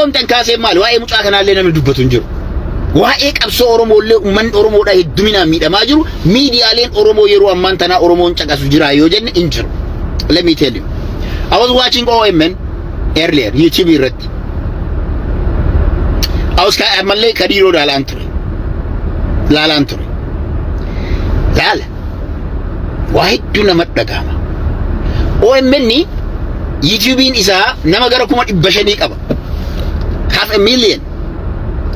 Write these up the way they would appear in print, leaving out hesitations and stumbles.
wanta kaasee maal waa'ee mucaa kanaallee namni dubbatu hin jiru. Waa'ee qabsoo Oromoolee uummanni Oromoodhaa hedduminaan miidhamaa jiru miidiyaaleen Oromoo yeroo ammaan tanaa Oromoon caqasu jira yoo jenne hin jiru. Let me tell you. I was watching OMN earlier, YouTube irratti. I was ammallee kadiiroo laalaan ture. Laala. Waa hedduu nama dhagahama. OMN YouTubein isaa nama gara 500,000 qaba. 500,000.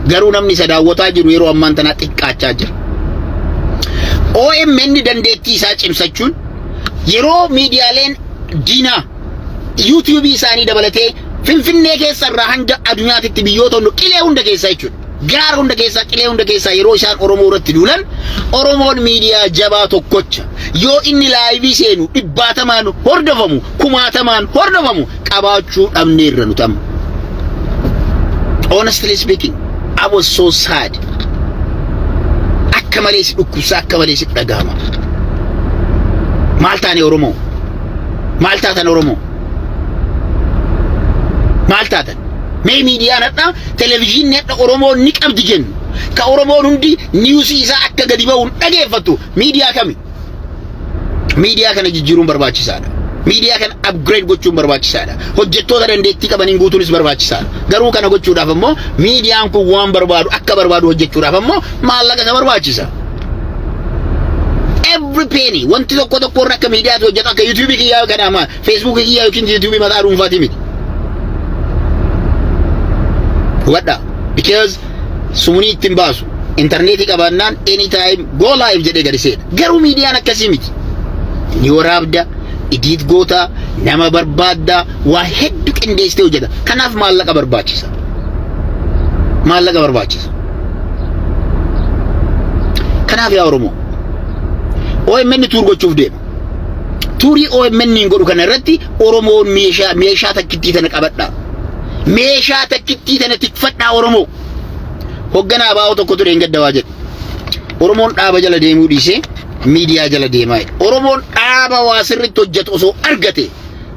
Garuu namni isa daawwataa jiru yeroo ammaan tanaa xiqqaachaa jira. OMN dandeettii isaa cimsachuun yeroo miidiyaaleen diinaa YouTube isaanii dabalatee Finfinnee keessa irraa hanga addunyaatti biyyoota qilee hunda keessa jechuudha. Gaara hunda keessa qilee hunda keessa yeroo isaan Oromoo irratti duulan Oromoon miidiyaa jabaa tokkocha yoo inni laayivii seenu 100 hordofamu 1000 hordofamu qabaachuu dhabneerra nutam. Honestly speaking, I was so sad. Akka malee si dhukkubsa akka malee si dhagahama. Maal taane Oromoo? Maal taatan Oromoo? Maal taatan? Mee miidiyaan hadhaa televezyiinii hadhaa Oromoo ni qabdi jennu. Ka Oromoon hundi niwusii isaa akka gadi ba'uun dhageeffatu miidiyaa kami? Miidiyaa kana jijjiiruun barbaachisaadha. Miidiyaa kana upgrade gochuun barbaachisaadha. Hojjettoota dandeettii qabaniin guutuunis barbaachisaadha. Garuu kana gochuudhaaf ammoo miidiyaan kun waan barbaadu akka barbaadu hojjechuudhaaf ammoo maallaqa isa barbaachisa. Every penny wanti tokko irra akka miidiyaatti hojjetu akka YouTube kiyyaa kana ama Facebook kiyyaa yookiin YouTube mataa dhuunfaati miti. Wadda because sumuni ittiin baasu internetii qabaannaan anytime go live jedhee gadi seena. Garuu miidiyaan akkasii miti. Ni waraabda idiit goota nama barbaadda waa hedduu qindeessitee hojjeta. Kanaaf maallaqa barbaachisa. Kanaaf yaa Oromoo OMN tuur gochuuf deema. Tuurii OMN godhu kana irratti Oromoon meeshaa takkittii tana qabadhaa. Meeshaa takkittii tana tikfadhaa Oromoo. Hogganaa baa'oo tokko ture hin gaddawaa jedhu. Oromoon dhaaba jala deemuu dhiisee miidiyaa jala deemaa. Oromoon dhaaba waa sirriitti hojjetu osoo argate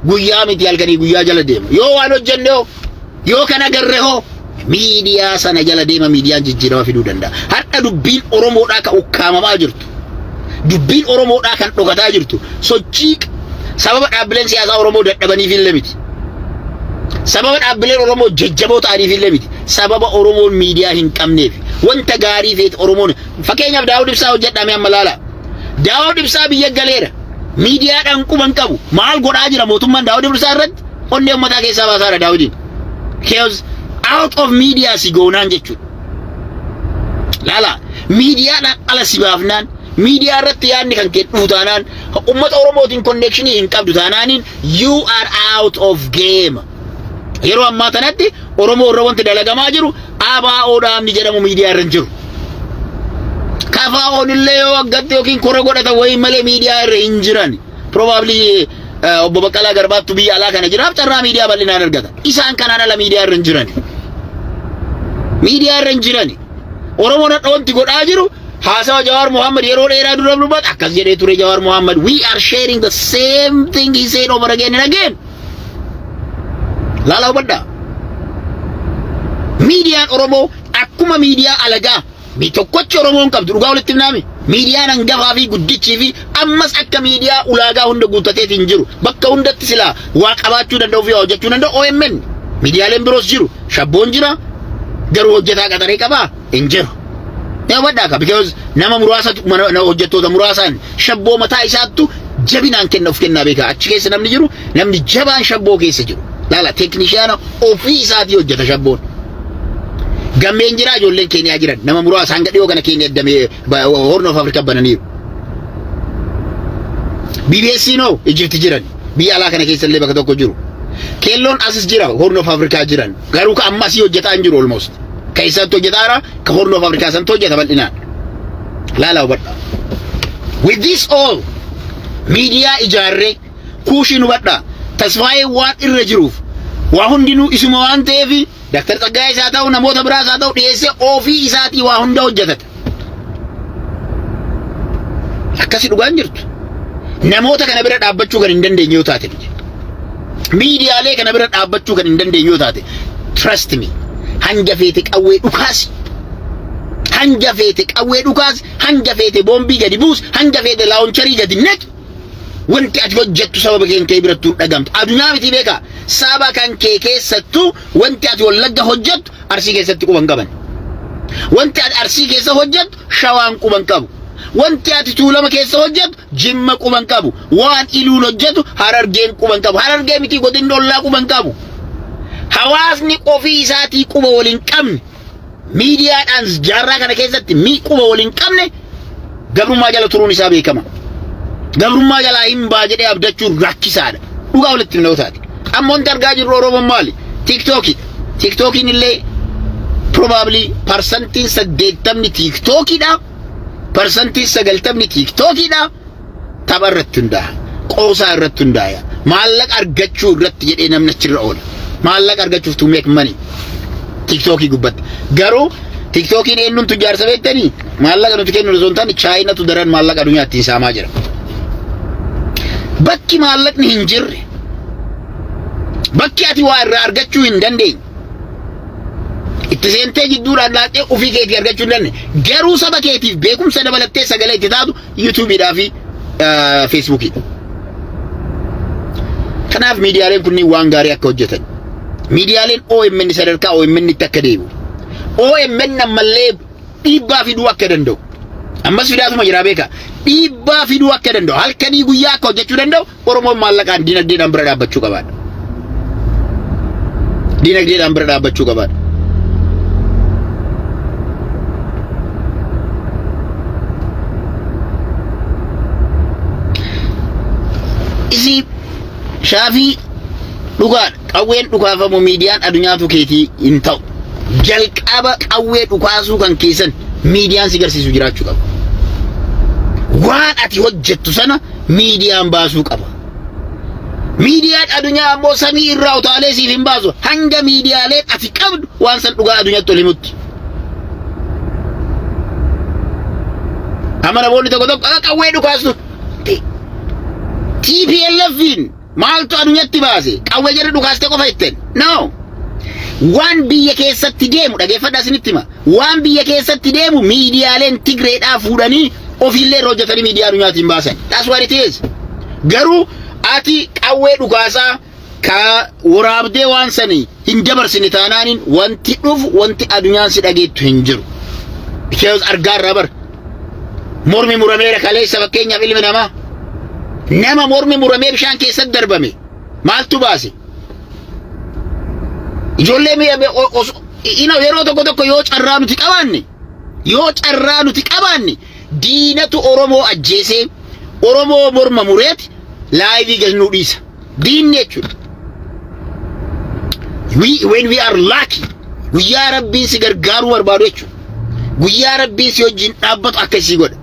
guyyaa miti halkanii guyyaa jala deema. Yoo waan hojjenne hoo yoo kana agarre hoo miidiyaa sana jala deema miidiyaan jijjiirama fiduu danda'a. Har'a dubbiin Oromoodhaa kan ukkaamamaa jirtu. Dubbiin Oromoodhaa kan dhokataa jirtu. Sochii sababa dhaabbileen siyaasaa Oromoo dadhabaniif illee miti. Sababa dhaabbileen Oromoo jajjaboo ta'aniif illee miti. Sababa Oromoon miidiyaa hin qabneef. Wanta gaarii feet Oromoon fakkeenyaaf Daawud Ibsaa hojjedhame amma laala. Daawud Ibsaa biyya galeera. Miidiyaadhaan quban qabu. Maal godhaa jira mootummaan Daawud Ibsaa irratti? Onnee uummataa keessaa baasaadha Daawudiin. Chaos out of media si goonaan jechuudha. Laala miidiyaadhaan ala si baafnaan media irratti yaadni kan kee dhuutaanaan uummata Oromootiin connection hin qabdu taanaaniin you are out of game. Yeroo ammaa tanatti Oromoo irra wanti dalagamaa jiru ABO'dhaan ni jedhamu miidiyaa irra jiru. KFO'n illee yoo aggatti yookiin kora godhata wayii malee miidiyaa irra hin jiran. Probably obbo Baqqalaa Garbaattu biyya alaa kana jiraaf carraa miidiyaa bal'inaan argata. Isaan kanaan ala miidiyaa irra hin jiran. Miidiyaa irra hin jiran. Oromoon hadha wanti godhaa jiru haasawa Jawaar Mohammed yeroo dheeraa dura dubbata akkas jedhee ture Jawaar Mohammed. We are sharing the same thing he said over again and again. Laala hubadhaa. Miidiyaan Oromoo akkuma miidiyaa alagaa mi tokkochi Oromoon qabdu dhugaa walitti himnaami. Miidiyaan hangafaa fi guddichii fi ammas akka miidiyaa ulaagaa hunda guuttateet hin jiru. Bakka hundatti silaa waa qabaachuu danda'u fi hojjechuu danda'u OMN. Miidiyaaleen biroos jiru. Shabboon jira. Garuu hojjetaa qaxaree qabaa hin jiru. Nama baddaa qaba because nama muraasatu hojjettoota muraasaan shabboo mataa isaattu jabinaan kenna of kennaa beekaa. Achi keessa namni jiru namni jabaan shabboo keessa jiru. Laala teeknishaana ofii isaatii hojjeta shabboon. Gammeen jira ijoolleen Keeniyaa jiran nama muraasa hanga dhiyoo kana Keeniyaa damee Horn of Africa bananiiru. BBS no Egypt jiran biyya alaa kana keessa illee bakka tokko jiru. Keelloon asis jira Horn of Africa jiran garuu ka ammasii hojjetaa hin jiru almost. Ka isatti hojjetaara ka Horn of Africa san hojjeta bal'inaan. Laala hubadha. With this all miidiyaa ijaarree kuushii nu badhaa tasfaayee waan irra jiruuf waa hundinuu isuma waan ta'eef Dr. Tsaggaayee isaa ta'u namoota biraa isaa ta'u dhiyeessee ofii isaatii waa hunda hojjetata. Akkasi dhugaan jirtu. Namoota kana bira dhaabbachuu kan hin dandeenye yoo taate. Miidiyaalee kana bira dhaabbachuu kan hin dandeenye yoo taate. trust me hanga feete qawwee dhukaas hanga feete qawwee dhukaas hanga feete boombii gadi buus hanga feete laawuncharii gadi naq wanti ati hojjettu sababa kee birattu dhagamtu adunyaa miti beeka saba kan kee keessattu wanti ati wallagga hojjettu arsii keessatti quban qaban wanti ati arsii keessa hojjettu shawaan quban qabu wanti ati tuulama keessa hojjettu jimma quban qabu waan iluun hojjettu harargeen quban qabu harargee miti godin dollaa quban qabu hawaasni qofii isaatii quba waliin qabne miidiyaadhaan jaarraa kana keessatti quba waliin qabne gabrummaa jala turuun isaa beekama gabrummaa jala hin baajee abdachuun rakkisaadha dhugaa walitti himnootaati amma wanti argaa jirru Oromoon maali TikTokiin illee probably percentiin 80 TikTokidha percentiin 90 TikTokidha tapha irratti hundaa'a qoosaa irratti hundaa'a maallaqa argachuu irratti jedhee namni achirra oola maallaqa argachuuf to make money TikTokii gubbatti garuu TikTokiin eenyuun tujjaarsa beektanii maallaqa nuti kennu osoo hin taane Chaayinaatu daran maallaqa addunyaatti saamaa jira bakki maallaqni hin jirre bakki ati waa irraa argachuu hin dandeenye itti seentee jidduudhaan laaqee ofii keetii argachuu hin dandeenye garuu saba keetiif beekumsa dabalattee sagalee itti taatu YouTubeidhaa fi Facebookidha kanaaf miidiyaaleen kunniin waan gaarii akka hojjetan miidiyaaleen OMN sadarkaa OMN itti akka deebi'u OMN ammallee dhiibbaa fiduu akka danda'u ammas fidaatuma jira beeka dhiibbaa fiduu akka danda'u halkanii guyyaa akka hojjechuu danda'u Oromoon maallaqaan dinagdeedhaan bira dhaabbachuu qabaadha dinagdeedhaan bira dhaabbachuu qabaadha isi shaafii dhugaadha qawween dhukaafamu miidiyaan addunyaatu keetii hin ta'u jalqaba qawwee dhukaasuu kan keessan miidiyaan si garsiisu jiraachuu qaba waan ati hojjettu sana miidiyaan baasuu qaba miidiyaan addunyaa ammoo samii irraa utaalee siif hin baasu hanga miidiyaaleen ati qabdu waan san dhugaa addunyaatti ol himutti amma namoonni tokko qawwee dhukaasu TPLFin maaltu addunyaatti baase qawwee jedhe dhukaaste qofa itteen no waan biyya keessatti deemu dhageeffadhaa isinitti hima waan biyya keessatti deemu miidiyaaleen Tigreedhaa fuudhanii ofiillee hojjetanii miidiyaa addunyaatiin baasan that's what it is garuu ati qawwee dhukaasaa ka waraabdee waan sanii hin dabarsine taanaanin wanti dhufu wanti addunyaan si dhageettu hin jiru because argaarraa bar mormi murameera kaleessa fakkeenyaaf ilmi namaa nama mormi muramee bishaan keessatti darbame maaltu baase ijoollee yeroo tokko yoo carraa nuti qabaanne diinatu Oromoo ajjeesee Oromoo morma mureeti laayivii galnuu dhiisa diinni jechuudha when we are lucky guyyaa rabbiin si gargaaruu barbaadu jechuudha guyyaa rabbiin si wajjin dhaabbatu akkasii godha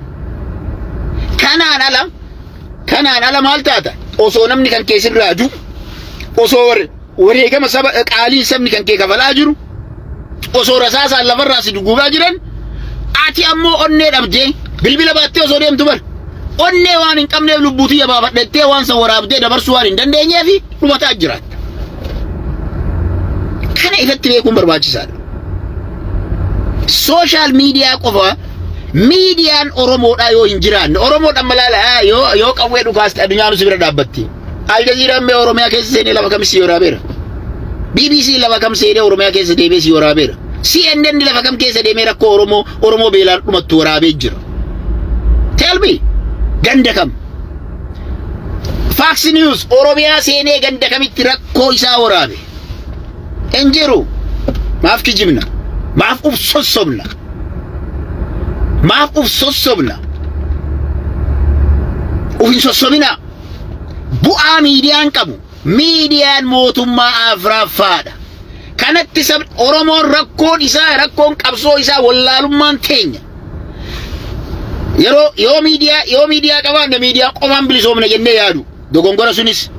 kanaan ala maal taata osoo namni kan keessirraa jiru osoo wareegama saba qaaliin sabni kan kee kafalaa jiru osoo rasaasaan lafarraa si duguugaa jiran ati ammoo onnee dhabdee bilbila baattee osoo deemtu bar onnee waan hin qabneef lubbuutii yabaafadhettee waan san waraabdee dabarsuu waan hin dandeenyeefi dhumataa jiraatta kana ifatti beekuun barbaachisaadha social media qofa miidiyaan Oromoodhaa yoo hin jiraanne Oromoodhaan malaala yoo qawwee dhukaaste addunyaan si bira dhaabbatti Al Jazeera mee Oromiyaa keessa seenee lafa kam si waraabeera BBC lafa kam seenee Oromiyaa keessa deemee si waraabeera CNN lafa kam keessa deemee rakkoo Oromoo beelaan dhumattu waraabee jira tell me ganda kam Fox News Oromiyaa seenee ganda kamitti rakkoo isaa waraabe enjiru maaf kijibna maaf ufsossobna maaf ufsossobna ufin sossobina bu'aa miidiyaan qabu miidiyaan mootummaa Afraaffaadha kanatti sab Oromoon rakkoon qabsoo isaa wallaalummaan teenya yoo miidiyaa qabaanne miidiyaa qofaan bilisoomna jennee yaadu dogongora sunis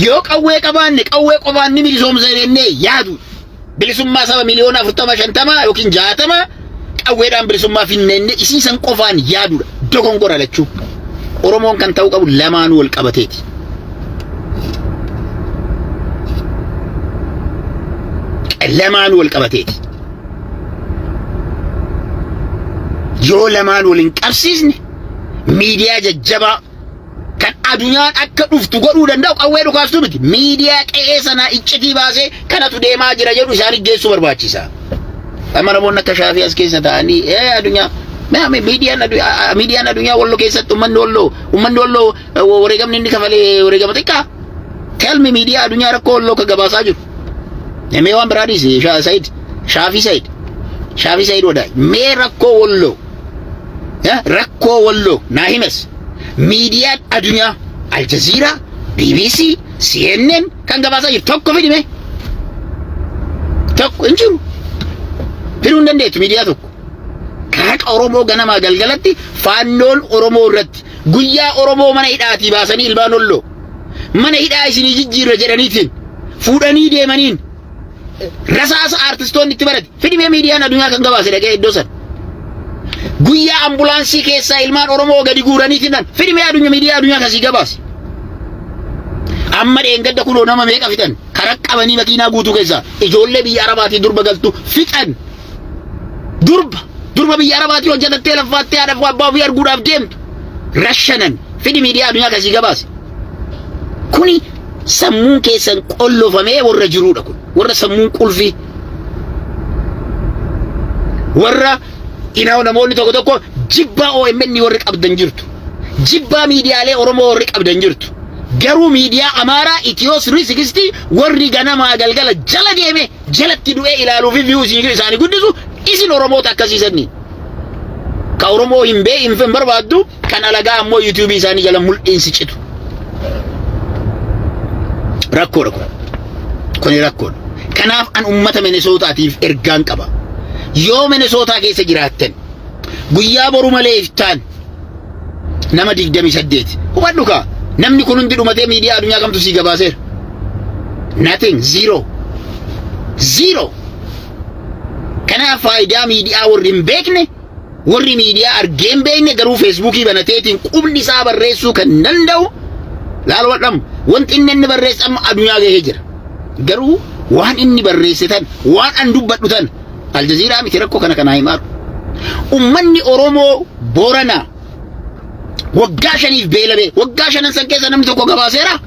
yoo qawwee qabaanne qawwee qofaan ni bilisoomsa jennee yaadu bilisummaa saba miliyoona 40-50 yookiin 60 qawweedhaan bilisummaa finnenne isiisan qofaan yaadudha dogongora lachuu Oromoon kan ta'u qabu lamaanuu wal qabateeti lamaan wal qabateeti. Yoo lamaan wal hin qabsiisne miidiyaa jajjabaa kan addunyaan akka dhuftu godhuu danda'u qawwee dhukaastu miti. Miidiyaa qe'ee sanaa iccitii baasee kanatu deemaa jira jedhu isaan geessu barbaachisa. Amma namoonni akka Shaafii as keessa ta'anii addunyaa miidiyaan addunyaa walloo keessatti ummanni walloo wareegamni inni kafalee wareegama xiqqaa. Tell me miidiyaa addunyaa rakkoo walloo ka gabaasaa jiru. Mee waan biraadis Shaafii Said wadaa mee rakkoo walloo naa himes. Miidiyaan addunyaa Al Jazeera, BBC, CNN kan gabaasaa jiru tokko fidime. Tokko hin jiru. Fiduu hin dandeettu miidiyaa tokko. Haqa Oromoo ganamaa galgalatti faannoon Oromoo irratti guyyaa Oromoo mana hidhaatii baasanii ilmaan Walloo mana hidhaa isinii jijjiirra jedhaniitiin fuudhanii deemaniin rasaasa artistoonni itti barate fidime miidiyaan addunyaa kan gabaase dhaqee iddoo sana. Guyyaa ambulaansii keessaa ilmaan Oromoo gadi guuraniitiin fidime miidiyaa addunyaa kasii gabaase. Amma dheengadda kunoo nama meeqa fixan karaa qabanii makiinaa guutuu keessaa ijoollee biyya Arabaatii durba galtu fixan. Durba biyya Arabaatii hojjetattee laffaattee haadhaaf abbaa ofii arguudhaaf deemtu rashanan fidi miidiyaa addunyaa kasii gabaase. Kuni sammuun keessan qollofamee warra jiruudha kun warra sammuun qulfii warra inaa namoonni tokko jibbaa OMN warri qabdan jirtu jibbaa miidiyaalee Oromoo warri qabdan jirtu garuu miidiyaa Amaaraa Itiyoos 360 warri ganamaa galgala jala deeme jalatti du'ee ilaaluuf views isaanii guddisu isin Oromoota akkasiisanii ka Oromoo hin barbaaddu kan alagaa ammoo YouTube isaanii jala mul'insi citu. Rakkoodha kun rakkoodha. Kanaaf an ummata Minnesootaatiif ergaan qaba. Yoo Minnesootaa keessa jiraattan guyyaa boru malee iftaan nama 28 hubadhu kaa namni kun hundi dhumatee miidiyaa addunyaa kamtu sii gabaaseera. Nothing, zero. Kanaaf faayidaa miidiyaa warri hin beekne warri miidiyaa argee hin beekne garuu feesbuukii banateetiin qubni isaa barreessuu kan danda'u laal wadhamu wanti inni barreesse amma addunyaa gahee jira. Garuu waan inni barreessitan waan an dubbadhu tan Al Jazeera miti rakkoo kana himaaru. Ummanni Oromoo Booranaa waggaa 5 beelame waggaa 5 san keessa namni tokko gabaaseera.